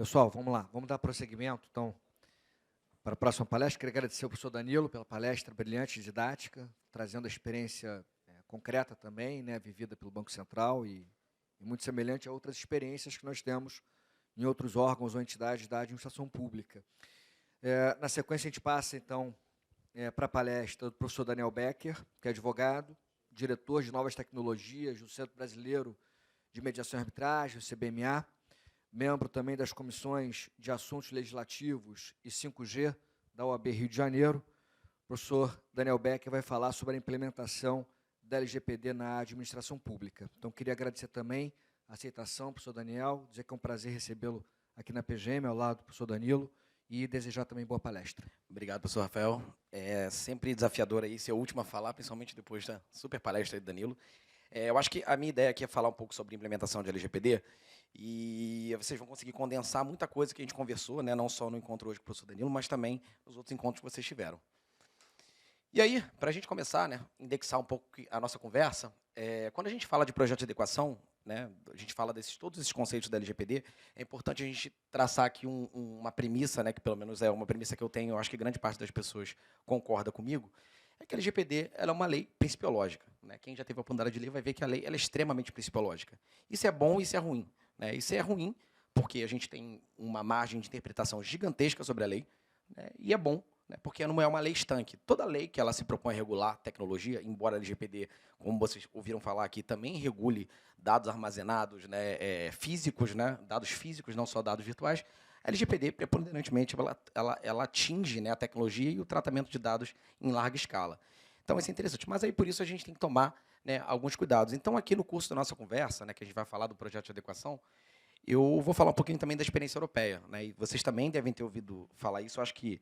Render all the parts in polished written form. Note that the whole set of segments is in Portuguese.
Pessoal, vamos lá, vamos dar prosseguimento, então, para a próxima palestra. Queria agradecer ao professor Danilo pela palestra brilhante e didática, trazendo a experiência concreta também, né, vivida pelo Banco Central e muito semelhante a outras experiências que nós temos em outros órgãos ou entidades da administração pública. Na sequência, a gente passa, então, para a palestra do professor Daniel Becker, que é advogado, diretor de novas tecnologias do Centro Brasileiro de Mediação e Arbitragem, o CBMA, membro também das comissões de assuntos legislativos e 5G da OAB Rio de Janeiro. O professor Daniel Becker vai falar sobre a implementação da LGPD na administração pública. Então, queria agradecer também a aceitação, professor Daniel, dizer que é um prazer recebê-lo aqui na PGM, ao lado do professor Danilo, e desejar também boa palestra. Obrigado, professor Rafael. É sempre desafiador aí ser o último a falar, principalmente depois da super palestra do Danilo. Eu acho que a minha ideia aqui é falar um pouco sobre a implementação de LGPD, e vocês vão conseguir condensar muita coisa que a gente conversou, né, não só no encontro hoje com o professor Danilo, mas também nos outros encontros que vocês tiveram. E aí, para a gente começar, né, indexar um pouco a nossa conversa, quando a gente fala de projeto de adequação, né, a gente fala todos esses conceitos da LGPD, é importante a gente traçar aqui uma premissa, né, que pelo menos é uma premissa que eu tenho, eu acho que grande parte das pessoas concorda comigo, é que a LGPD ela é uma lei principiológica. Né? Quem já teve a oportunidade de ler vai ver que a lei ela é extremamente principiológica. Isso é bom e isso é ruim. Né? Isso é ruim porque a gente tem uma margem de interpretação gigantesca sobre a lei, né? E é bom, né? Porque não é uma lei estanque. Toda lei que ela se propõe a regular tecnologia, embora a LGPD, como vocês ouviram falar aqui, também regule dados armazenados, né, físicos, né, dados físicos, não só dados virtuais, a LGPD, preponderantemente, ela atinge, né, a tecnologia e o tratamento de dados em larga escala. Então, isso é interessante. Mas aí, por isso, a gente tem que tomar, né, alguns cuidados. Então, aqui no curso da nossa conversa, né, que a gente vai falar do projeto de adequação, eu vou falar um pouquinho também da experiência europeia. Né, e vocês também devem ter ouvido falar isso. Eu acho que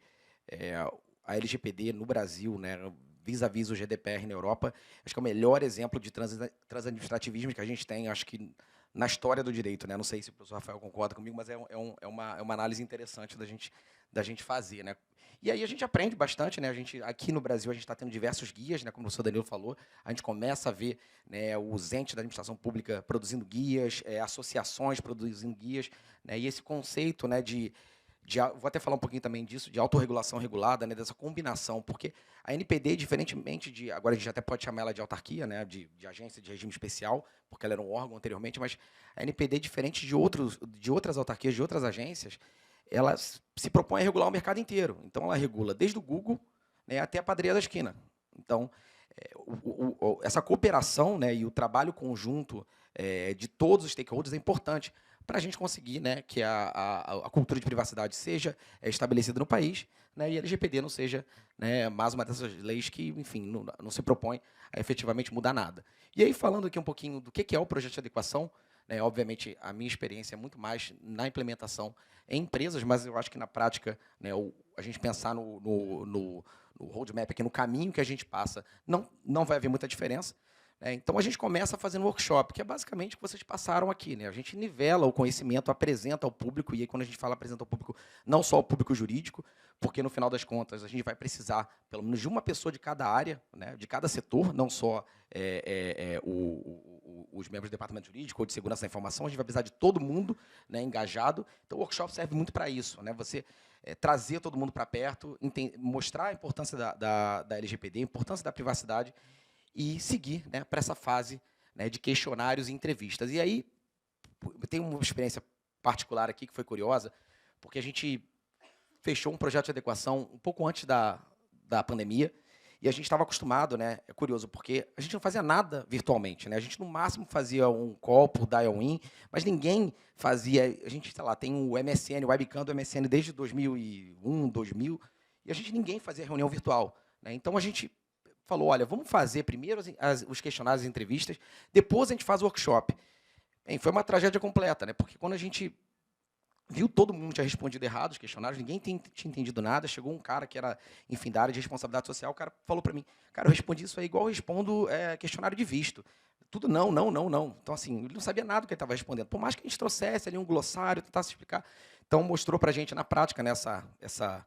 a LGPD no Brasil, né, vis-à-vis o GDPR na Europa, acho que é o melhor exemplo de transadministrativismo que a gente tem, acho que na história do direito, né? Não sei se o professor Rafael concorda comigo, mas é uma análise interessante da gente fazer, né? E aí a gente aprende bastante, né? Aqui no Brasil a gente está tendo diversos guias, né? Como o professor Danilo falou, a gente começa a ver, né, os entes da administração pública produzindo guias, associações produzindo guias, né? E esse conceito, né, vou até falar um pouquinho também disso, de autorregulação regulada, né, dessa combinação, porque a NPD, diferentemente de... Agora a gente até pode chamar ela de autarquia, né, de agência de regime especial, porque ela era um órgão anteriormente, mas a NPD, diferente de outras autarquias, de outras agências, ela se propõe a regular o mercado inteiro. Então, ela regula desde o Google, né, até a padaria da esquina. Então, essa cooperação, né, e o trabalho conjunto de todos os stakeholders é importante para a gente conseguir, né, que a cultura de privacidade seja estabelecida no país, né, e a LGPD não seja, né, mais uma dessas leis que, enfim, não se propõe a efetivamente mudar nada. E aí, falando aqui um pouquinho do que é o projeto de adequação, né, obviamente, a minha experiência é muito mais na implementação em empresas, mas eu acho que, na prática, né, a gente pensar no roadmap, aqui no caminho que a gente passa, não vai haver muita diferença. Então, a gente começa fazendo um workshop, que é basicamente o que vocês passaram aqui. Né? A gente nivela o conhecimento, apresenta ao público, e aí, quando a gente fala apresenta ao público, não só ao público jurídico, porque, no final das contas, a gente vai precisar, pelo menos, de uma pessoa de cada área, né, de cada setor, não só os membros do departamento jurídico ou de segurança da informação, a gente vai precisar de todo mundo, né, engajado. Então, o workshop serve muito para isso, né? Você trazer todo mundo para perto, mostrar a importância da LGPD, a importância da privacidade, e seguir, né, para essa fase, né, de questionários e entrevistas. E aí, eu tenho uma experiência particular aqui que foi curiosa, porque a gente fechou um projeto de adequação um pouco antes da pandemia, e a gente estava acostumado, né, é curioso, porque a gente não fazia nada virtualmente. Né, a gente, no máximo, fazia um call por dial-in, mas ninguém fazia... A gente, sei lá, tem o MSN, o webcam do MSN desde 2001, 2000, e ninguém fazia reunião virtual. Né, então, a gente falou, olha, vamos fazer primeiro os questionários e entrevistas, depois a gente faz o workshop. Bem, foi uma tragédia completa, né? Porque quando a gente viu todo mundo tinha respondido errado os questionários, ninguém tinha entendido nada, chegou um cara que era, enfim, da área de responsabilidade social, o cara falou para mim, cara, eu respondi isso aí igual eu respondo questionário de visto. Tudo não. Então, assim, ele não sabia nada do que ele estava respondendo. Por mais que a gente trouxesse ali um glossário, tentasse explicar. Então, mostrou para a gente, na prática, né, essa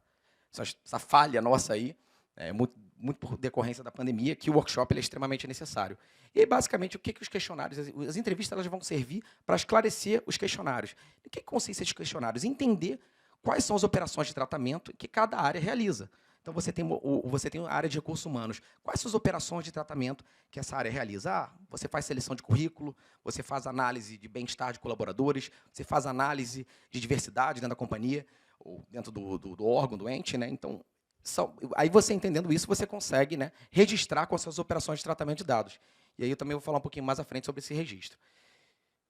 falha nossa aí, muito por decorrência da pandemia, que o workshop ele é extremamente necessário. E aí, basicamente, o que os questionários, as entrevistas elas vão servir para esclarecer os questionários. O que consiste esses questionários? Entender quais são as operações de tratamento que cada área realiza. Então, você tem a área de recursos humanos. Quais são as operações de tratamento que essa área realiza? Você faz seleção de currículo, você faz análise de bem-estar de colaboradores, você faz análise de diversidade dentro da companhia, ou dentro do órgão, do ente. Né? Então, aí você entendendo isso, você consegue, né, registrar com as suas operações de tratamento de dados. E aí eu também vou falar um pouquinho mais à frente sobre esse registro.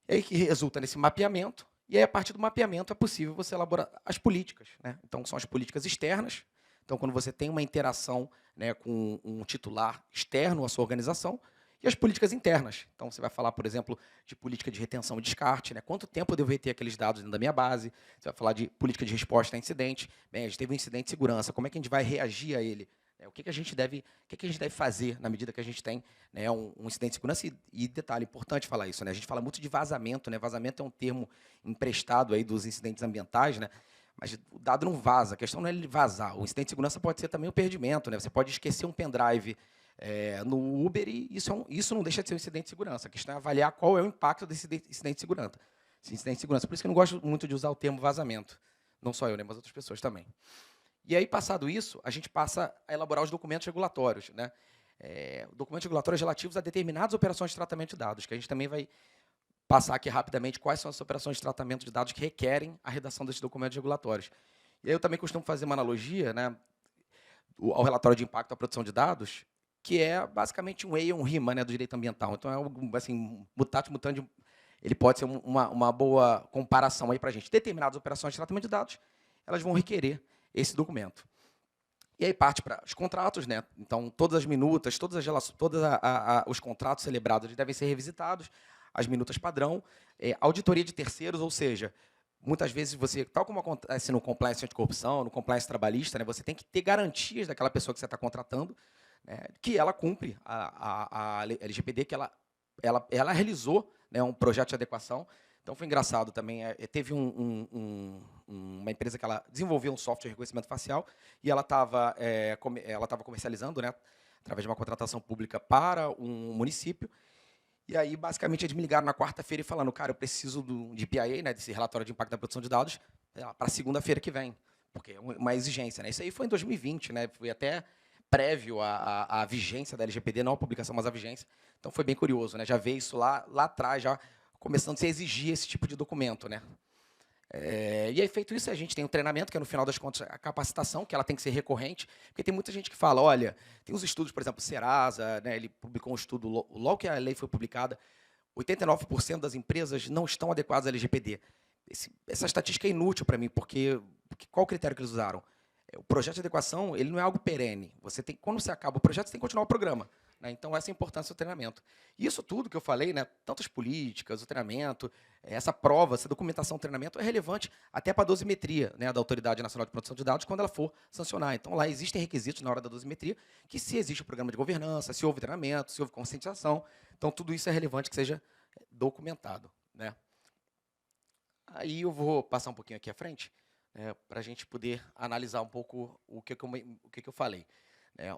E aí que resulta nesse mapeamento, e aí, a partir do mapeamento, é possível você elaborar as políticas. Né? Então, são as políticas externas. Então, quando você tem uma interação, né, com um titular externo à sua organização, e as políticas internas. Então, você vai falar, por exemplo, de política de retenção e descarte, né? Quanto tempo eu devo reter aqueles dados dentro da minha base. Você vai falar de política de resposta a incidente. Bem, a gente teve um incidente de segurança, como é que a gente vai reagir a ele? O que a gente deve fazer na medida que a gente tem, né, um incidente de segurança? E detalhe, importante falar isso, né? A gente fala muito de vazamento. Né? Vazamento é um termo emprestado aí dos incidentes ambientais, né? Mas o dado não vaza, a questão não é ele vazar. O incidente de segurança pode ser também o perdimento. Né? Você pode esquecer um pendrive no Uber e isso não deixa de ser um incidente de segurança. A questão é avaliar qual é o impacto desse incidente de segurança. Por isso que eu não gosto muito de usar o termo vazamento. Não só eu, né, mas outras pessoas também. E aí, passado isso, a gente passa a elaborar os documentos regulatórios. Né? Documentos regulatórios relativos a determinadas operações de tratamento de dados, que a gente também vai passar aqui rapidamente quais são as operações de tratamento de dados que requerem a redação desses documentos regulatórios. E aí eu também costumo fazer uma analogia, né, ao relatório de impacto à produção de dados, que é basicamente um EIA, um RIMA, né, do direito ambiental. Então, é algo assim, mutatis mutandis, ele pode ser uma boa comparação aí para a gente. Determinadas operações de tratamento de dados, elas vão requerer esse documento. E aí parte para os contratos, né? Então, todas as minutas, todos os contratos celebrados eles devem ser revisitados, as minutas padrão, auditoria de terceiros, ou seja, muitas vezes você, tal como acontece no compliance anticorrupção, no compliance trabalhista, né, você tem que ter garantias daquela pessoa que você está contratando, né, que ela cumpre a LGPD, que ela realizou, né, um projeto de adequação. Então, foi engraçado também. Teve uma empresa que ela desenvolveu um software de reconhecimento facial e ela estava comercializando, né, através de uma contratação pública para um município. E aí, basicamente, eles me ligaram na quarta-feira e falando, cara, eu preciso de PIA, né, desse relatório de impacto da produção de dados, para segunda-feira que vem, porque é uma exigência. Né? Isso aí foi em 2020, né, foi até prévio à vigência da LGPD, não a publicação, mas a vigência. Então, foi bem curioso. Né? Já veio isso lá atrás, já começando a se exigir esse tipo de documento. Né? E aí, feito isso, a gente tem um treinamento, que é, no final das contas, a capacitação, que ela tem que ser recorrente, porque tem muita gente que fala, olha, tem uns estudos, por exemplo, o Serasa, né, ele publicou um estudo, logo que a lei foi publicada, 89% das empresas não estão adequadas à LGPD. Essa estatística é inútil para mim, porque qual o critério que eles usaram? O projeto de adequação ele não é algo perene. Quando você acaba o projeto, você tem que continuar o programa. Né? Então, essa é a importância do treinamento. E isso tudo que eu falei, né, tanto as políticas, o treinamento, essa prova, essa documentação do treinamento é relevante até para a dosimetria, né, da Autoridade Nacional de Proteção de Dados, quando ela for sancionar. Então, lá existem requisitos na hora da dosimetria, que se existe o programa de governança, se houve treinamento, se houve conscientização. Então, tudo isso é relevante que seja documentado. Né? Aí eu vou passar um pouquinho aqui à frente, para a gente poder analisar um pouco o que eu falei.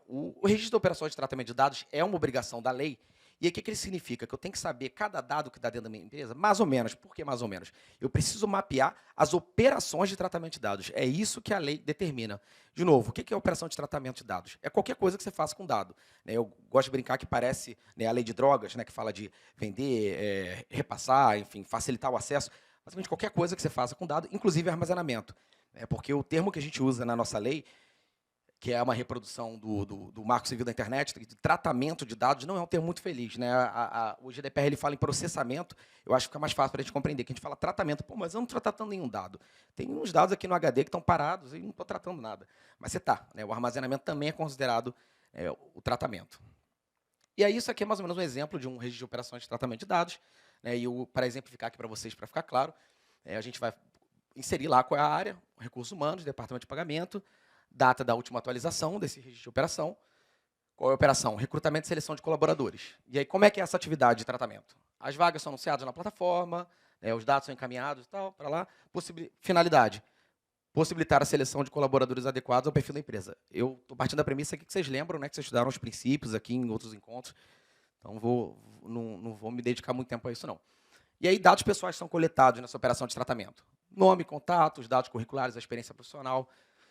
O registro de operações de tratamento de dados é uma obrigação da lei. E aí, o que ele significa? Que eu tenho que saber cada dado que está dentro da minha empresa, mais ou menos. Por que mais ou menos? Eu preciso mapear as operações de tratamento de dados. É isso que a lei determina. De novo, o que é operação de tratamento de dados? É qualquer coisa que você faça com dado. Eu gosto de brincar que parece, né, a lei de drogas, né, que fala de vender, repassar, enfim, facilitar o acesso. Basicamente, qualquer coisa que você faça com dado, inclusive armazenamento. Porque o termo que a gente usa na nossa lei, que é uma reprodução do Marco Civil da Internet, de tratamento de dados, não é um termo muito feliz. Né? O GDPR ele fala em processamento, eu acho que fica mais fácil para a gente compreender, que a gente fala tratamento. Pô, mas eu não estou tratando nenhum dado. Tem uns dados aqui no HD que estão parados e não estou tratando nada. Mas você está. Né? O armazenamento também é considerado o tratamento. E aí, isso aqui é mais ou menos um exemplo de um registro de operações de tratamento de dados. Né? E para exemplificar aqui para vocês, para ficar claro, a gente vai inserir lá qual é a área, recursos humanos, departamento de pagamento, data da última atualização desse registro de operação. Qual é a operação? Recrutamento e seleção de colaboradores. E aí, como é que é essa atividade de tratamento? As vagas são anunciadas na plataforma, os dados são encaminhados e tal, para lá. Finalidade. possibilitar a seleção de colaboradores adequados ao perfil da empresa. Eu estou partindo da premissa aqui que vocês lembram, né, que vocês estudaram os princípios aqui em outros encontros, então não vou me dedicar muito tempo a isso, não. E aí, dados pessoais são coletados nessa operação de tratamento. Nome, contatos, dados curriculares, a experiência profissional.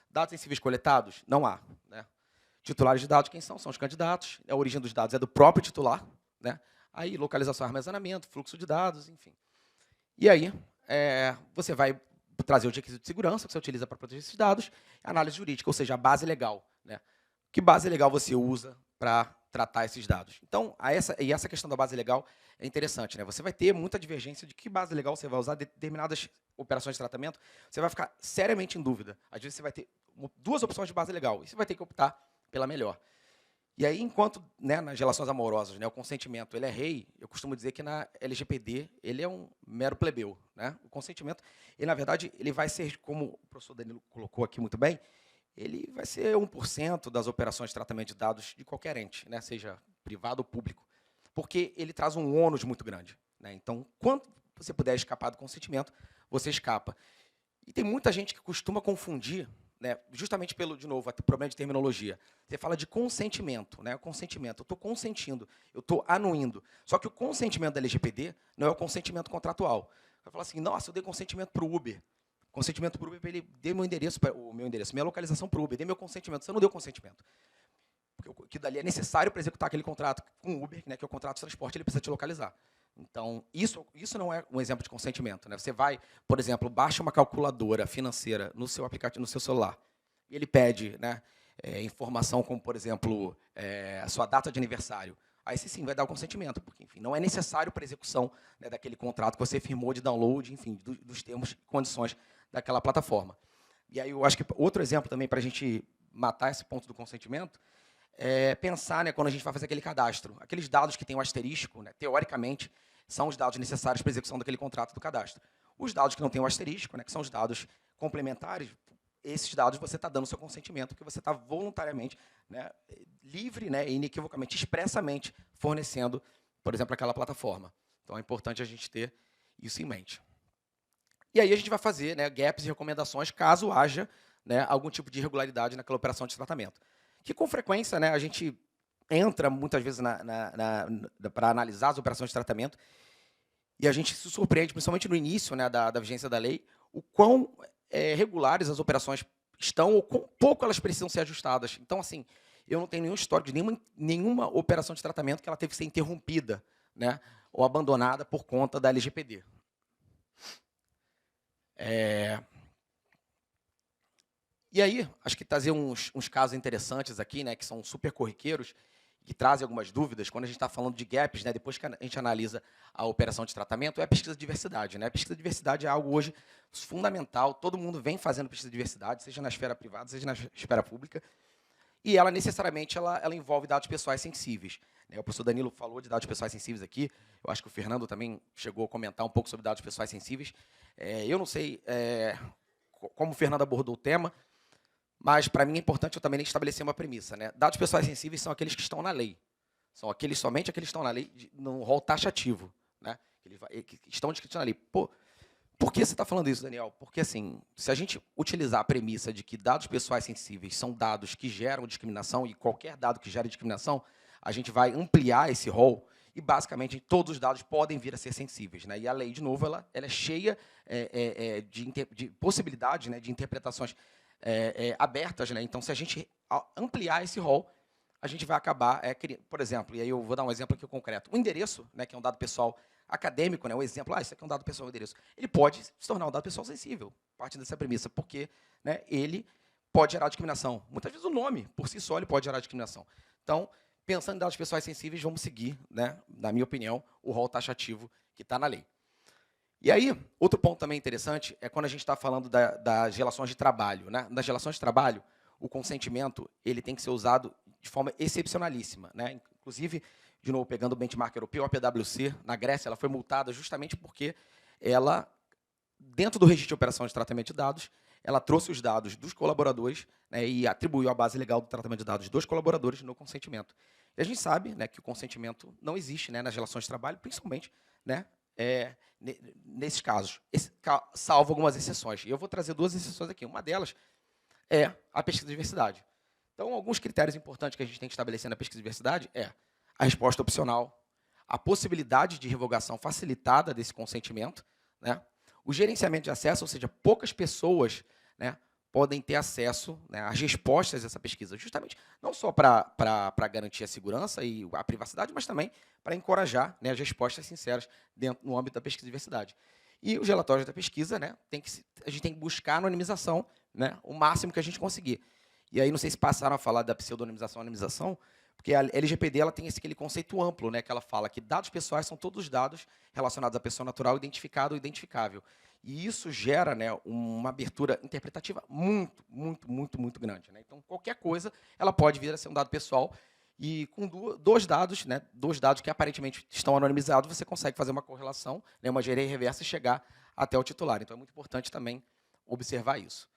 Dados sensíveis coletados? Não há. Né? Titulares de dados, quem são? São os candidatos. A origem dos dados é do próprio titular. Né? Aí, localização, armazenamento, fluxo de dados, enfim. E aí, você vai trazer os requisitos de segurança que você utiliza para proteger esses dados, análise jurídica, ou seja, a base legal. Né? Que base legal você usa para tratar esses dados? Então, essa questão da base legal é interessante. Né? Você vai ter muita divergência de que base legal você vai usar, determinadas operações de tratamento, você vai ficar seriamente em dúvida. Às vezes, você vai ter 2 opções de base legal, e você vai ter que optar pela melhor. E aí, enquanto, né, nas relações amorosas, né, o consentimento ele é rei, eu costumo dizer que na LGPD ele é um mero plebeu. Né? O consentimento, ele, na verdade, ele vai ser, como o professor Danilo colocou aqui muito bem, ele vai ser 1% das operações de tratamento de dados de qualquer ente, né, seja privado ou público, porque ele traz um ônus muito grande. Né? Então, quando você puder escapar do consentimento, você escapa. E tem muita gente que costuma confundir, né, justamente pelo, de novo, problema de terminologia. Você fala de consentimento, né? Consentimento. Eu estou consentindo, eu estou anuindo. Só que o consentimento da LGPD não é o consentimento contratual. Vai falar assim, nossa, eu dei consentimento para o Uber. Consentimento para o Uber, ele deu meu endereço, minha localização para o Uber, dei meu consentimento. Você não deu consentimento. Porque o que dali é necessário para executar aquele contrato com o Uber, né, que é o contrato de transporte, ele precisa te localizar. Então, isso não é um exemplo de consentimento. Né? Você vai, por exemplo, baixa uma calculadora financeira no seu aplicativo, no seu celular, e ele pede, né, informação como, por exemplo, a sua data de aniversário. Aí você sim vai dar o consentimento, porque, enfim, não é necessário para a execução, né, daquele contrato que você firmou de download, enfim, dos termos e condições daquela plataforma. E aí eu acho que outro exemplo também para a gente matar esse ponto do consentimento é pensar, né, quando a gente vai fazer aquele cadastro, aqueles dados que têm o asterisco, né, teoricamente, são os dados necessários para a execução daquele contrato do cadastro. Os dados que não têm o asterisco, né, que são os dados complementares, esses dados você está dando seu consentimento, porque você está voluntariamente, né, livre, né, e inequivocamente, expressamente fornecendo, por exemplo, aquela plataforma. Então, é importante a gente ter isso em mente. E aí a gente vai fazer, né, gaps e recomendações caso haja, né, algum tipo de irregularidade naquela operação de tratamento. Que, com frequência, né, a gente entra, muitas vezes, para analisar as operações de tratamento, e a gente se surpreende, principalmente no início, né, da vigência da lei, o quão regulares as operações estão, ou quão pouco elas precisam ser ajustadas. Então, assim, eu não tenho nenhum histórico de nenhuma operação de tratamento que ela teve que ser interrompida, né, ou abandonada por conta da LGPD. E aí, acho que trazer uns casos interessantes aqui, né, que são super corriqueiros, que trazem algumas dúvidas, quando a gente está falando de gaps, né, depois que a gente analisa a operação de tratamento, é a pesquisa de diversidade. Né? A pesquisa de diversidade é algo hoje fundamental, todo mundo vem fazendo pesquisa de diversidade, seja na esfera privada, seja na esfera pública, e ela, necessariamente, ela envolve dados pessoais sensíveis. Né? O professor Danilo falou de dados pessoais sensíveis aqui, eu acho que o Fernando também chegou a comentar um pouco sobre dados pessoais sensíveis. Eu não sei como o Fernando abordou o tema, mas, para mim, é importante eu também estabelecer uma premissa. Né? Dados pessoais sensíveis são aqueles que estão na lei. São somente aqueles que estão na lei, no rol taxativo. Né? Que estão descritos na lei. Por que você está falando isso, Daniel? Porque, assim, se a gente utilizar a premissa de que dados pessoais sensíveis são dados que geram discriminação, e qualquer dado que gere discriminação, a gente vai ampliar esse rol, e, basicamente, todos os dados podem vir a ser sensíveis. Né? E a lei, de novo, ela é cheia de possibilidades, né, de interpretações abertas. Né? Então, se a gente ampliar esse rol, a gente vai acabar, por exemplo, e aí eu vou dar um exemplo aqui concreto. O endereço, né, que é um dado pessoal acadêmico, né, o exemplo, isso aqui é um dado pessoal, o endereço, ele pode se tornar um dado pessoal sensível, partindo dessa premissa, porque, né, ele pode gerar discriminação. Muitas vezes o nome, por si só, ele pode gerar discriminação. Então, pensando em dados pessoais sensíveis, vamos seguir, né, na minha opinião, o rol taxativo que está na lei. E aí, outro ponto também interessante é quando a gente está falando das relações de trabalho. Né? Nas relações de trabalho, o consentimento ele tem que ser usado de forma excepcionalíssima. Né? Inclusive, de novo, pegando o benchmark europeu, a PwC, na Grécia, ela foi multada justamente porque ela, dentro do registro de operação de tratamento de dados, ela trouxe os dados dos colaboradores, né, e atribuiu a base legal do tratamento de dados dos colaboradores no consentimento. E a gente sabe, né, que o consentimento não existe, né, nas relações de trabalho, principalmente, né, nesses casos, salvo algumas exceções. E eu vou trazer 2 exceções aqui. Uma delas é a pesquisa de diversidade. Então, alguns critérios importantes que a gente tem que estabelecer na pesquisa de diversidade é a resposta opcional, a possibilidade de revogação facilitada desse consentimento, né? O gerenciamento de acesso, ou seja, poucas pessoas, né, podem ter acesso, né, às respostas dessa pesquisa, justamente não só para garantir a segurança e a privacidade, mas também para encorajar, né, as respostas sinceras no âmbito da pesquisa de diversidade. E os relatórios da pesquisa, né, a gente tem que buscar a anonimização, né, o máximo que a gente conseguir. E aí, não sei se passaram a falar da pseudonimização, anonimização, porque a LGPD ela tem aquele conceito amplo, né, que ela fala que dados pessoais são todos os dados relacionados à pessoa natural, identificado ou identificável. E isso gera, né, uma abertura interpretativa muito grande. Né? Então, qualquer coisa ela pode vir a ser um dado pessoal, e com 2 dados, né, 2 dados que aparentemente estão anonimizados, você consegue fazer uma correlação, né, uma engenharia reversa e chegar até o titular. Então, é muito importante também observar isso.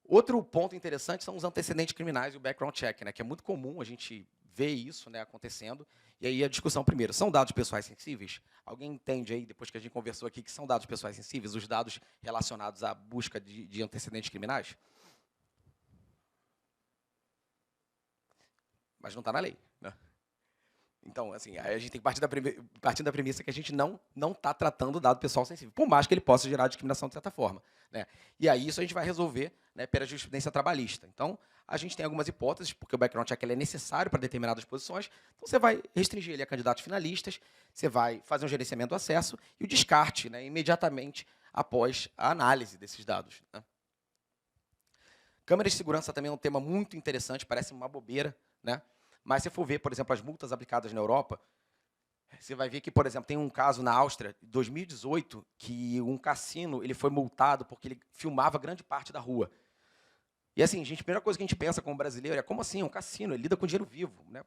Outro ponto interessante são os antecedentes criminais e o background check, né, que é muito comum a gente ver isso, né, acontecendo. E aí a discussão primeiro, são dados pessoais sensíveis? Alguém entende aí, depois que a gente conversou aqui, que são dados pessoais sensíveis, os dados relacionados à busca de antecedentes criminais? Mas não está na lei, né? Então, assim, aí a gente tem que partir da premissa que a gente não está tratando dado pessoal sensível, por mais que ele possa gerar discriminação de certa forma. Né? E aí isso a gente vai resolver, né, pela jurisprudência trabalhista. Então, a gente tem algumas hipóteses, porque o background check ele é necessário para determinadas posições, então você vai restringir ele a candidatos finalistas, você vai fazer um gerenciamento do acesso e o descarte, né, imediatamente após a análise desses dados. Né? Câmeras de segurança também é um tema muito interessante, parece uma bobeira, né? Mas se for ver, por exemplo, as multas aplicadas na Europa, você vai ver que, por exemplo, tem um caso na Áustria, em 2018, que um cassino ele foi multado porque ele filmava grande parte da rua. E assim, gente, a primeira coisa que a gente pensa como brasileiro é como assim, é um cassino, ele lida com dinheiro vivo, né?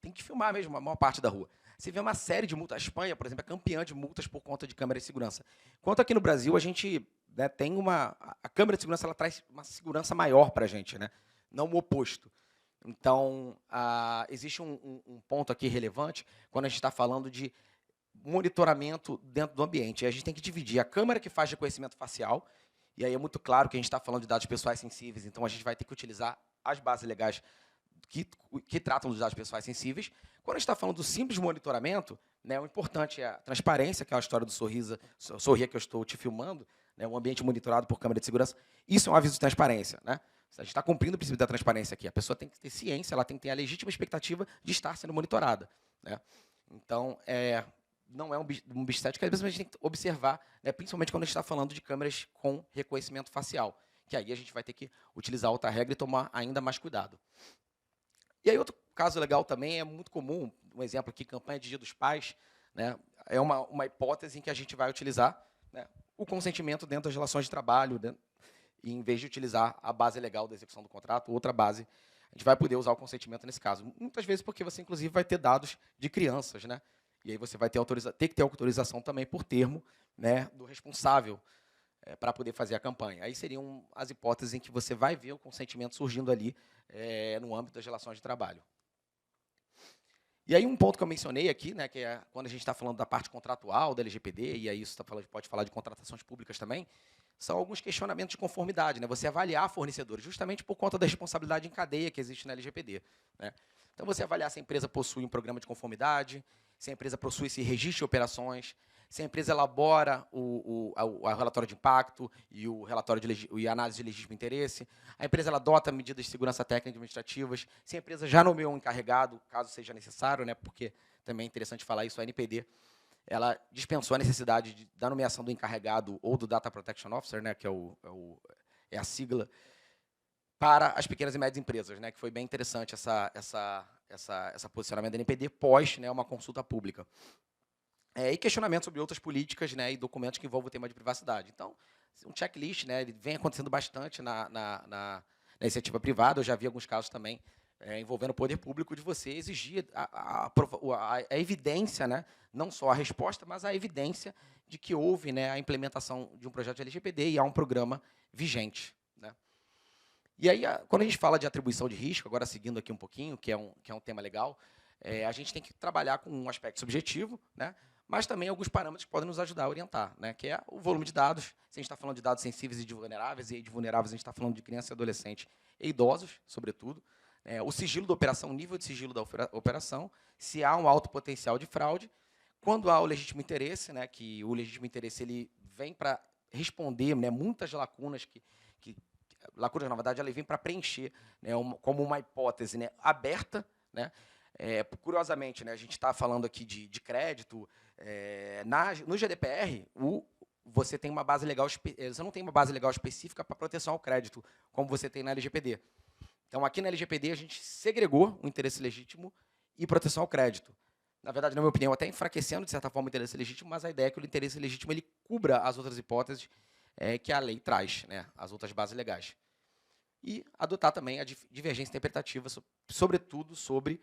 Tem que filmar mesmo a maior parte da rua. Você vê uma série de multas. A Espanha, por exemplo, é campeã de multas por conta de câmeras de segurança. Enquanto aqui no Brasil, a gente, né, tem a câmera de segurança ela traz uma segurança maior para a gente, né? Não o oposto. Então, existe um ponto aqui relevante quando a gente está falando de monitoramento dentro do ambiente. E a gente tem que dividir a câmera que faz reconhecimento facial, e aí é muito claro que a gente está falando de dados pessoais sensíveis, então a gente vai ter que utilizar as bases legais que tratam dos dados pessoais sensíveis. Quando a gente está falando do simples monitoramento, né, o importante é a transparência, que é a história do Sorria que eu estou te filmando, né, um ambiente monitorado por câmera de segurança. Isso é um aviso de transparência, né? A gente está cumprindo o princípio da transparência aqui. A pessoa tem que ter ciência, ela tem que ter a legítima expectativa de estar sendo monitorada. Né? Então, não é um bicho cético, às vezes a gente tem que observar, né, principalmente quando a gente está falando de câmeras com reconhecimento facial, que aí a gente vai ter que utilizar outra regra e tomar ainda mais cuidado. E aí outro caso legal também, é muito comum, um exemplo aqui, campanha de Dia dos Pais, né, é uma hipótese em que a gente vai utilizar, né, o consentimento dentro das relações de trabalho, e em vez de utilizar a base legal da execução do contrato, outra base, a gente vai poder usar o consentimento nesse caso. Muitas vezes porque você, inclusive, vai ter dados de crianças, né? E aí você vai ter que ter autorização também por termo, né, do responsável para poder fazer a campanha. Aí seriam as hipóteses em que você vai ver o consentimento surgindo ali no âmbito das relações de trabalho. E aí um ponto que eu mencionei aqui, né, que é quando a gente está falando da parte contratual da LGPD, e aí isso pode falar de contratações públicas também, são alguns questionamentos de conformidade, né? Você avaliar fornecedores, justamente por conta da responsabilidade em cadeia que existe na LGPD. Né? Então, você avaliar se a empresa possui um programa de conformidade, se a empresa possui esse registro de operações, se a empresa elabora o relatório de impacto e o relatório e a análise de legítimo interesse, a empresa ela adota medidas de segurança técnica e administrativas, se a empresa já nomeou um encarregado, caso seja necessário, né? Porque também é interessante falar isso, a NPD ela dispensou a necessidade da nomeação do encarregado ou do Data Protection Officer, né, que é a sigla, para as pequenas e médias empresas, né, que foi bem interessante essa posicionamento da NPD pós, né, uma consulta pública. E questionamento sobre outras políticas, né, e documentos que envolvem o tema de privacidade. Então, um checklist, né, ele vem acontecendo bastante na iniciativa privada, eu já vi alguns casos também envolvendo o poder público, de você exigir a evidência, né, não só a resposta, mas a evidência de que houve, né, a implementação de um projeto de LGPD e há um programa vigente. Né. E aí, quando a gente fala de atribuição de risco, agora seguindo aqui um pouquinho, que é um tema legal, a gente tem que trabalhar com um aspecto subjetivo, né, mas também alguns parâmetros que podem nos ajudar a orientar, né, que é o volume de dados. Se a gente está falando de dados sensíveis e de vulneráveis, e aí de vulneráveis a gente está falando de crianças e adolescentes e idosos, sobretudo, o sigilo da operação, o nível de sigilo da operação, se há um alto potencial de fraude, quando há o legítimo interesse, né, que o legítimo interesse ele vem para responder, né, muitas lacunas lacunas, na verdade, ela vem para preencher, né, como uma hipótese, né, aberta, né. Curiosamente, né, a gente está falando aqui de crédito. No GDPR, você tem uma base legal, você não tem uma base legal específica para proteção ao crédito, como você tem na LGPD. Então, aqui na LGPD, a gente segregou o interesse legítimo e proteção ao crédito. Na verdade, na minha opinião, até enfraquecendo, de certa forma, o interesse legítimo, mas a ideia é que o interesse legítimo ele cubra as outras hipóteses que a lei traz, né, as outras bases legais. E adotar também a divergência interpretativa, sobretudo sobre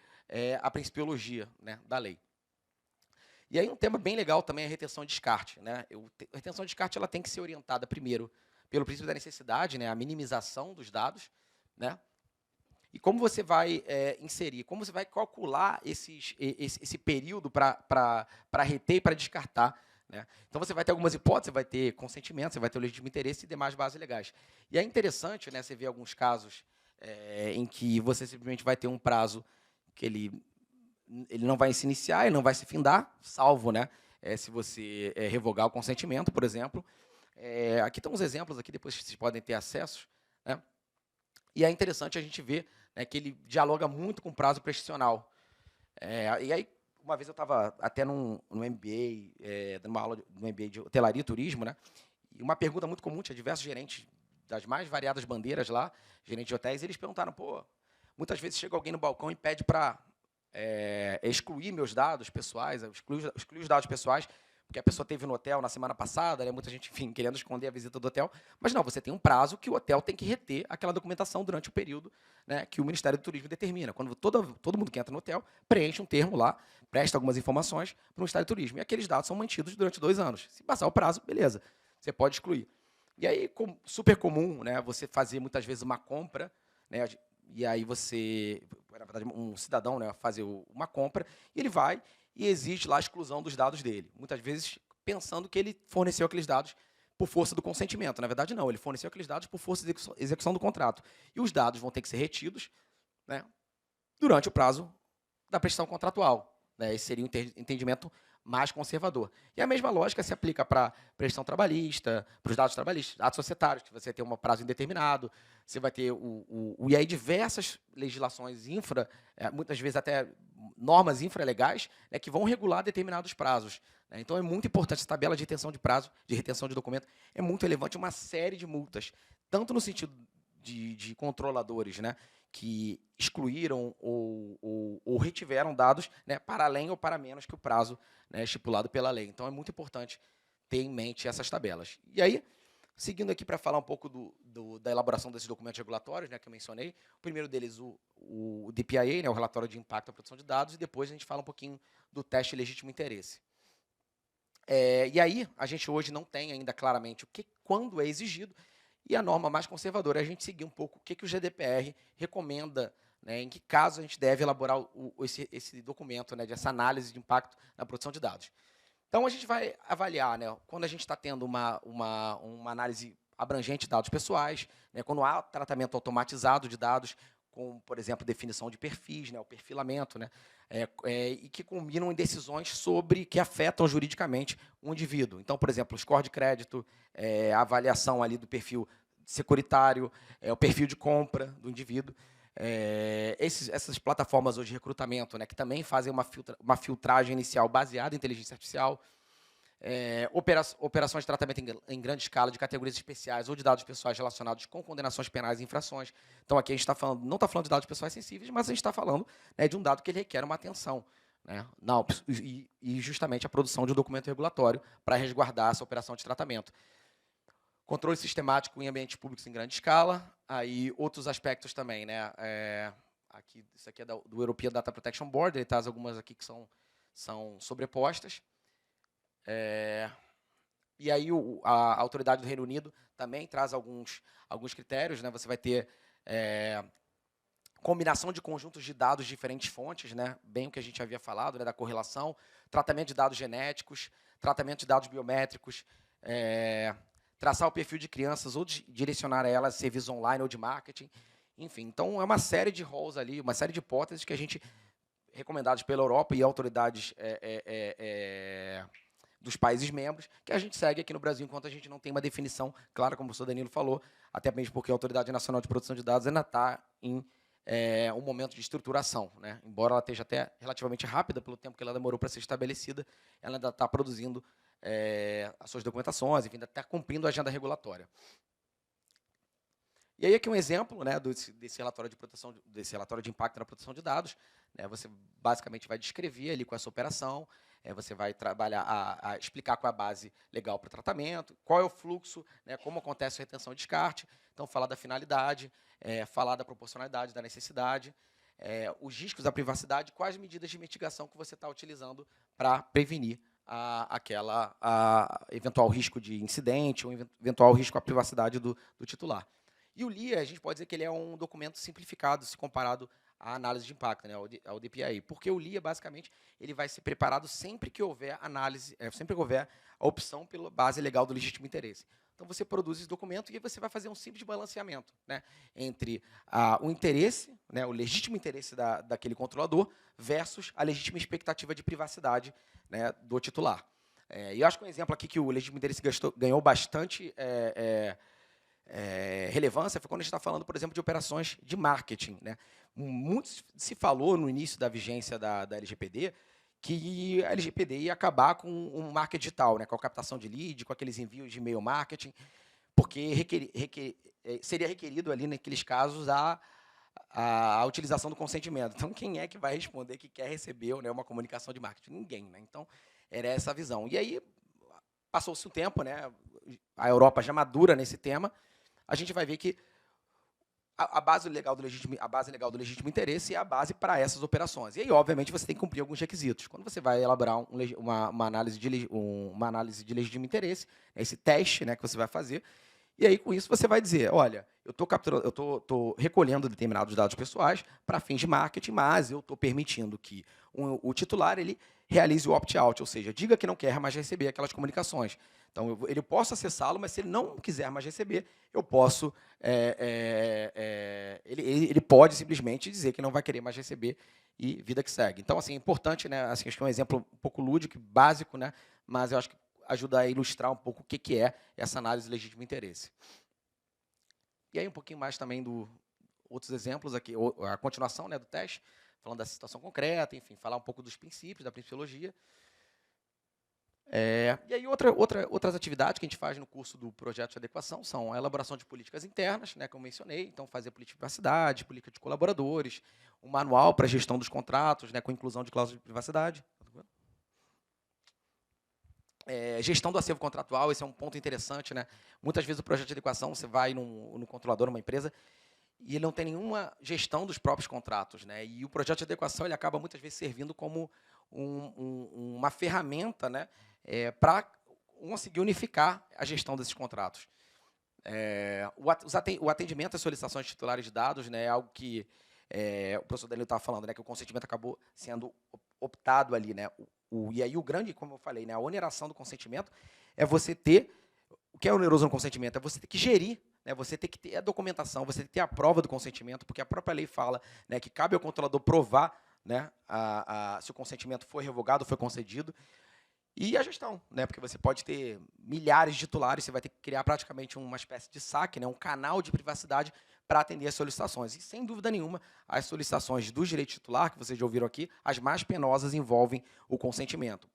a principiologia, né, da lei. E aí um tema bem legal também é a retenção e descarte, né? A retenção e descarte ela tem que ser orientada primeiro pelo princípio da necessidade, né, a minimização dos dados, né? E como você vai inserir, como você vai calcular esse período para reter e para descartar, né? Então, você vai ter algumas hipóteses, você vai ter consentimento, você vai ter o legítimo interesse e demais bases legais. E é interessante, né, você ver alguns casos em que você simplesmente vai ter um prazo que ele não vai se iniciar, ele não vai se findar, salvo, né, se você revogar o consentimento, por exemplo. Aqui estão uns exemplos, aqui depois vocês podem ter acesso, né? E é interessante a gente ver, né, que ele dialoga muito com o prazo prescricional. E aí, uma vez eu estava até no MBA, dando uma aula no MBA de hotelaria e turismo, né? E uma pergunta muito comum, tinha diversos gerentes das mais variadas bandeiras lá, gerentes de hotéis, e eles perguntaram, muitas vezes chega alguém no balcão e pede para excluir meus dados pessoais, excluir os dados pessoais, porque a pessoa teve no hotel na semana passada, né, muita gente, enfim, querendo esconder a visita do hotel, mas não, você tem um prazo que o hotel tem que reter aquela documentação durante o período, né, que o Ministério do Turismo determina. Quando todo mundo que entra no hotel preenche um termo lá, presta algumas informações para o Ministério do Turismo, e aqueles dados são mantidos durante 2 anos. Se passar o prazo, beleza, você pode excluir. E aí, super comum, né, você fazer muitas vezes uma compra, né, e aí você, na verdade, um cidadão, né, fazer uma compra, e ele vai e exige lá a exclusão dos dados dele. Muitas vezes pensando que ele forneceu aqueles dados por força do consentimento. Na verdade, não. Ele forneceu aqueles dados por força de execução do contrato. E os dados vão ter que ser retidos, né, durante o prazo da prestação contratual. Né? Esse seria um entendimento mais conservador. E a mesma lógica se aplica para prestação trabalhista, para os dados trabalhistas, dados societários, que você tem um prazo indeterminado, você vai ter e aí diversas legislações muitas vezes até normas infralegais, né, que vão regular determinados prazos. Né? Então, é muito importante essa tabela de retenção de prazo, de retenção de documento, é muito relevante, uma série de multas, tanto no sentido de controladores, né, que excluíram ou retiveram dados, né, para além ou para menos que o prazo, né, estipulado pela lei. Então, é muito importante ter em mente essas tabelas. E aí, seguindo aqui para falar um pouco da elaboração desses documentos regulatórios, né, que eu mencionei, o primeiro deles, o DPIA, né, o Relatório de Impacto à Proteção de Dados, e depois a gente fala um pouquinho do teste legítimo interesse. E aí, a gente hoje não tem ainda claramente quando é exigido, e a norma mais conservadora é a gente seguir um pouco o que o GDPR recomenda, né, em que caso a gente deve elaborar esse documento, né, dessa análise de impacto na proteção de dados. Então, a gente vai avaliar, né, quando a gente está tendo uma análise abrangente de dados pessoais, né, quando há tratamento automatizado de dados, com, por exemplo, definição de perfis, né, o perfilamento, né, e que culminam em decisões que afetam juridicamente o indivíduo. Então, por exemplo, o score de crédito, a avaliação ali do perfil securitário, o perfil de compra do indivíduo. Essas plataformas hoje de recrutamento, né, que também fazem uma filtragem inicial baseada em inteligência artificial, operações de tratamento em grande escala de categorias especiais ou de dados pessoais relacionados com condenações penais e infrações. Então, aqui a gente não está falando de dados pessoais sensíveis, mas a gente está falando, né, de um dado que ele requer uma atenção. Né, e justamente a produção de um documento regulatório para resguardar essa operação de tratamento. Controle sistemático em ambientes públicos em grande escala, aí outros aspectos também, né? Isso aqui é do European Data Protection Board, ele traz algumas aqui que são sobrepostas. E aí a autoridade do Reino Unido também traz alguns critérios, né? Você vai ter combinação de conjuntos de dados de diferentes fontes, né, bem o que a gente havia falado, né, da correlação, tratamento de dados genéticos, tratamento de dados biométricos, traçar o perfil de crianças ou direcionar elas a serviços online ou de marketing, enfim. Então, é uma série de roles ali, uma série de hipóteses que a gente, recomendados pela Europa e autoridades dos países membros, que a gente segue aqui no Brasil, enquanto a gente não tem uma definição clara, como o professor Danilo falou, até mesmo porque a Autoridade Nacional de Proteção de Dados ainda está em um momento de estruturação, né? Embora ela esteja até relativamente rápida, pelo tempo que ela demorou para ser estabelecida, ela ainda está produzindo as suas documentações, enfim, ainda está cumprindo a agenda regulatória. E aí aqui um exemplo, né, desse relatório de proteção, desse relatório de impacto na proteção de dados, né? Você basicamente vai descrever ali com essa operação, você vai trabalhar a explicar qual é a base legal para o tratamento, qual é o fluxo, né, como acontece a retenção e descarte, então falar da finalidade, falar da proporcionalidade, da necessidade, os riscos da privacidade, quais medidas de mitigação que você está utilizando para prevenir eventual risco de incidente ou eventual risco à privacidade do titular. E o LIA, a gente pode dizer que ele é um documento simplificado se comparado à análise de impacto, né, ao DPI. Porque o LIA, basicamente, ele vai ser preparado sempre que houver análise, sempre que houver a opção pela base legal do legítimo interesse. Então, você produz esse documento e você vai fazer um simples balanceamento, né, entre o interesse, né, o legítimo interesse daquele controlador versus a legítima expectativa de privacidade, né, do titular. E eu acho que um exemplo aqui que o legítimo interesse ganhou bastante relevância foi quando a gente está falando, por exemplo, de operações de marketing, né? Muito se falou no início da vigência da LGPD que a LGPD ia acabar com um marketing digital, né? Com a captação de lead, com aqueles envios de e-mail marketing, porque seria requerido ali, naqueles casos, a utilização do consentimento. Então, quem é que vai responder que quer receber, né, uma comunicação de marketing? Ninguém, né? Então, era essa a visão. E aí, passou-se um tempo, né? A Europa já madura nesse tema, a gente vai ver que a base legal do legítimo interesse é a base para essas operações. E aí, obviamente, você tem que cumprir alguns requisitos. Quando você vai elaborar uma análise de legítimo interesse, é esse teste, né, que você vai fazer, e aí, com isso, você vai dizer, olha, eu estou recolhendo determinados dados pessoais para fins de marketing, mas eu estou permitindo que o titular ele realize o opt-out, ou seja, diga que não quer mais receber aquelas comunicações. Então, ele posso acessá-lo, mas se ele não quiser mais receber, eu posso... ele pode simplesmente dizer que não vai querer mais receber e vida que segue. Então, assim, é importante, né? Assim, acho que é um exemplo um pouco lúdico, básico, né? Mas eu acho que ajuda a ilustrar um pouco o que é essa análise de legítimo interesse. E aí, um pouquinho mais também outros exemplos aqui, a continuação, né, do teste, falando da situação concreta, enfim, falar um pouco dos princípios, da principiologia. E aí, outras atividades que a gente faz no curso do projeto de adequação são a elaboração de políticas internas, né, como eu mencionei, então fazer política de privacidade, política de colaboradores, um manual para a gestão dos contratos, né, com inclusão de cláusulas de privacidade. Gestão do acervo contratual, esse é um ponto interessante, né? Muitas vezes o projeto de adequação, você vai no controlador, numa empresa, e ele não tem nenhuma gestão dos próprios contratos, né? E o projeto de adequação ele acaba muitas vezes servindo como uma ferramenta, né, para conseguir unificar a gestão desses contratos. O atendimento às solicitações de titulares de dados, né, é algo que o professor Danilo estava falando, né, que o consentimento acabou sendo optado ali, né? E aí o grande, como eu falei, né, a oneração do consentimento é você ter... O que é oneroso no consentimento? É você ter que gerir, né, você ter que ter a documentação, você ter que ter a prova do consentimento, porque a própria lei fala, né, que cabe ao controlador provar, né, se o consentimento foi revogado, foi concedido. E a gestão, né, porque você pode ter milhares de titulares, você vai ter que criar praticamente uma espécie de saque, né, um canal de privacidade para atender as solicitações. E, sem dúvida nenhuma, as solicitações do direito titular, que vocês já ouviram aqui, as mais penosas envolvem o consentimento.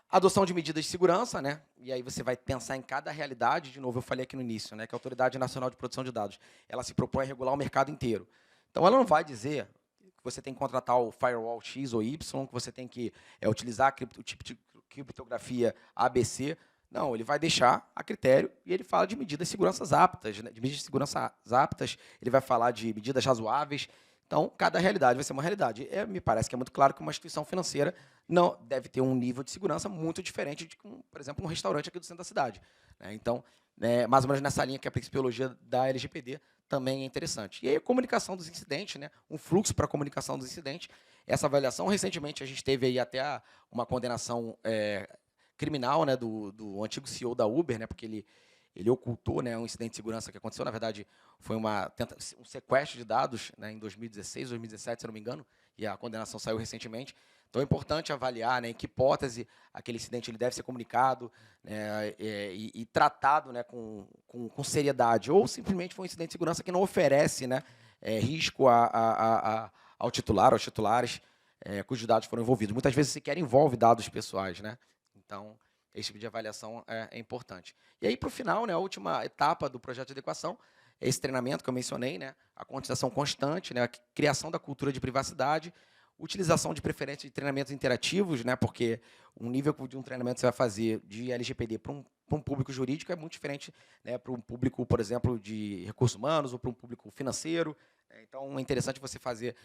Adoção de medidas de segurança, né? E aí você vai pensar em cada realidade. De novo, eu falei aqui no início, né, que a Autoridade Nacional de Proteção de Dados ela se propõe a regular o mercado inteiro. Então, ela não vai dizer que você tem que contratar o firewall X ou Y, que você tem que utilizar o tipo de criptografia ABC. Não, ele vai deixar a critério e ele fala de medidas de segurança aptas, né? De medidas de segurança aptas, ele vai falar de medidas razoáveis. Então, cada realidade vai ser uma realidade. Me parece que é muito claro que uma instituição financeira não deve ter um nível de segurança muito diferente de, por exemplo, um restaurante aqui do centro da cidade, né? Então, mais ou menos nessa linha que a principiologia da LGPD também é interessante. E aí a comunicação dos incidentes, né? Um fluxo para a comunicação dos incidentes. Essa avaliação, recentemente, a gente teve aí até uma condenação criminal, né, do antigo CEO da Uber, né, porque ele ocultou, né, um incidente de segurança que aconteceu. Na verdade, foi um sequestro de dados, né, em 2016, 2017, se eu não me engano, e a condenação saiu recentemente. Então, é importante avaliar, né, em que hipótese aquele incidente ele deve ser comunicado, né, e tratado, né, com seriedade. Ou simplesmente foi um incidente de segurança que não oferece, né, risco ao titular, aos titulares cujos dados foram envolvidos. Muitas vezes sequer envolve dados pessoais, né? Então, esse tipo de avaliação é importante. E aí, para o final, né, a última etapa do projeto de adequação, é esse treinamento que eu mencionei, né, a quantização constante, né, a criação da cultura de privacidade, utilização de preferência de treinamentos interativos, né, porque o nível de um treinamento que você vai fazer de LGPD para um público jurídico é muito diferente, né, para um público, por exemplo, de recursos humanos ou para um público financeiro. Então, é interessante você fazer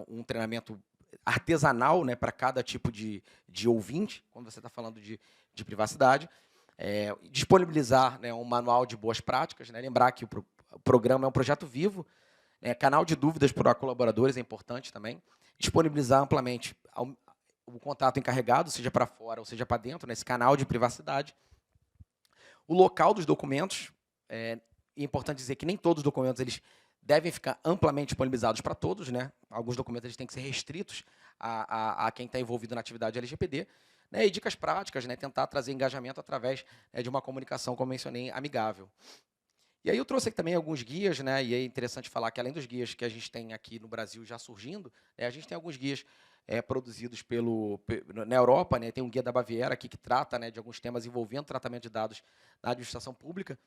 um treinamento artesanal, né, para cada tipo de ouvinte, quando você está falando de privacidade. Disponibilizar, né, um manual de boas práticas, né, lembrar que o programa é um projeto vivo, canal de dúvidas para colaboradores é importante também, disponibilizar amplamente o contato encarregado, seja para fora ou seja para dentro, nesse canal de privacidade. O local dos documentos, é importante dizer que nem todos os documentos eles devem ficar amplamente disponibilizados para todos, né? Alguns documentos eles têm que ser restritos a quem está envolvido na atividade LGPD. Né? E dicas práticas, né? Tentar trazer engajamento através de uma comunicação, como mencionei, amigável. E aí eu trouxe aqui também alguns guias, né? E é interessante falar que além dos guias que a gente tem aqui no Brasil já surgindo, a gente tem alguns guias produzidos na Europa, né? Tem um guia da Baviera aqui que trata, né, de alguns temas envolvendo tratamento de dados na administração pública.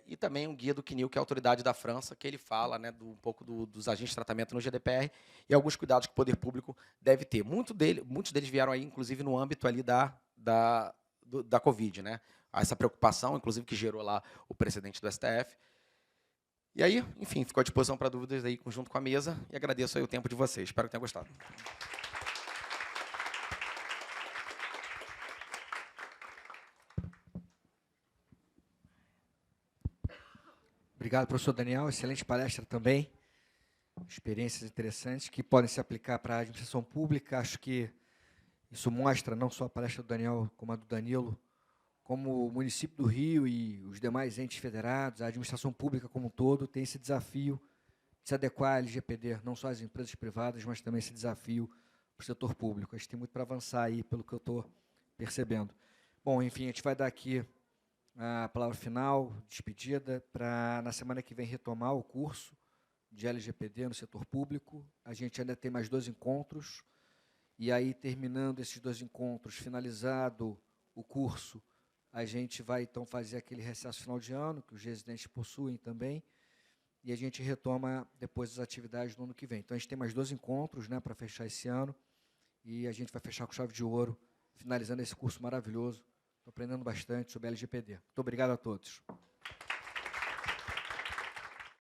E também um guia do CNIL, que é a autoridade da França, que ele fala, né, um pouco dos agentes de tratamento no GDPR e alguns cuidados que o poder público deve ter. Muitos deles vieram aí, inclusive, no âmbito ali da Covid, né? Essa preocupação, inclusive, que gerou lá o precedente do STF. E aí, enfim, fico à disposição para dúvidas aí junto com a mesa e agradeço aí o tempo de vocês. Espero que tenham gostado. Obrigado, professor Daniel. Excelente palestra também. Experiências interessantes que podem se aplicar para a administração pública. Acho que isso mostra, não só a palestra do Daniel, como a do Danilo, como o município do Rio e os demais entes federados, a administração pública como um todo, tem esse desafio de se adequar à LGPD, não só as empresas privadas, mas também esse desafio para o setor público. Acho que tem muito para avançar aí, pelo que eu estou percebendo. Bom, enfim, a gente vai dar aqui a palavra final, despedida, para na semana que vem retomar o curso de LGPD no setor público. A gente ainda tem mais 2 encontros, e aí, terminando esses 2 encontros, finalizado o curso, a gente vai, então, fazer aquele recesso final de ano, que os residentes possuem também, e a gente retoma depois as atividades no ano que vem. Então, a gente tem mais 2 encontros, né, para fechar esse ano, e a gente vai fechar com chave de ouro, finalizando esse curso maravilhoso. Estou aprendendo bastante sobre LGPD. Muito obrigado a todos.